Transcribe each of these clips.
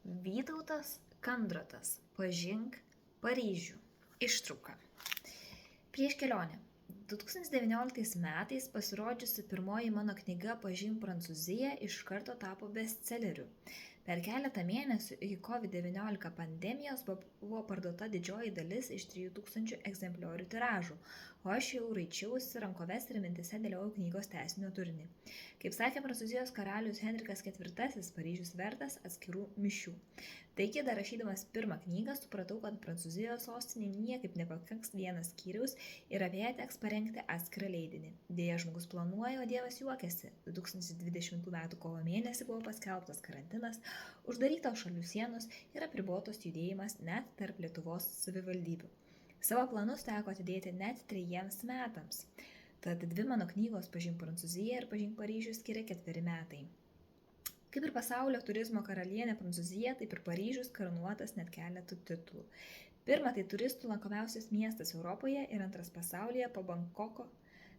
Vytautas Kandrotas, Pažink Paryžių. Ištrauka. Prieš kelionę. 2019 metais pasirodžiusi pirmoji mano knyga Pažink Prancūziją iš karto tapo bestseleriu. Per keletą mėnesių iki COVID-19 pandemijos buvo parduota didžioji dalis iš 3000 egzempliorių tiražų, o aš jau raičiausi rankoves ir mintise dėliojau knygos tęsinio turinį. Kaip sakė Prancūzijos karalius Henrikas IV, Paryžius vertas atskirų mišių. Taigi, dar rašydamas pirmą knygą, supratau, kad Prancūzijos sostinė niekaip nepakaks vienas skyriaus ir apie ją teks parengti atskirą leidinį. Deja, žmogus planuoja, o Dievas juokiasi. 2020 m. kovo mėnesį buvo paskelbtas karantinas, uždarytos šalių sienos ir apribotos judėjimas net tarp Lietuvos savivaldybių. Savo planus teko atidėti net 3 metams. Tad dvi mano knygos Pažink Prancūziją ir Pažink Paryžių skiria 4 metai. Kaip ir pasaulio turizmo karalienė Prancūzija, taip ir Paryžius karūnuotas net keletų titulų. Pirma, tai turistų lankomiausias miestas Europoje ir antras pasaulyje po Bankoko.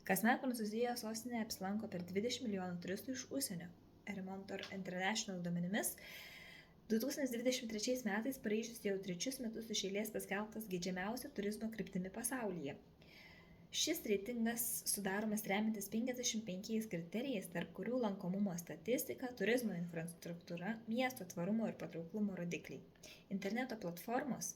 Kasmet Prancūzijos sostinėje apsilanko per 20 milijonų turistų iš užsienio. Remontor International duomenimis 2023 metais Paryžius jau 3 metus iš eilės paskelbtas geidžiamiausia turizmo kryptimi pasaulyje. Šis reitingas sudaromas remiantis 55 kriterijais, tarp kurių lankomumo statistika, turizmo infrastruktūra, miesto tvarumo ir patrauklumo rodikliai. Interneto platformos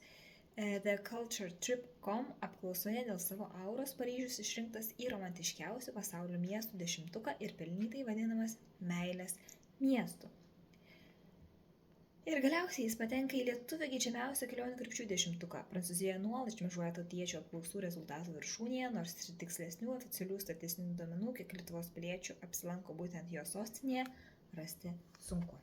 TheCultureTrip.com apklausoje dėl savo auros Paryžius išrinktas į romantiškiausių pasaulio miestų 10 ir pelnytai vadinamas meilės miestu. Ir galiausiai jis patenka į lietuvių geidžiamiausią kelionių krypčių 10. Prancūzijoje nuolat šmėžuoja tautiečių apklausų rezultatų viršūnėje, nors ir tikslesnių oficialių statistinių duomenų, kiek Lietuvos piliečių apsilanko būtent jo sostinėje, rasti sunku.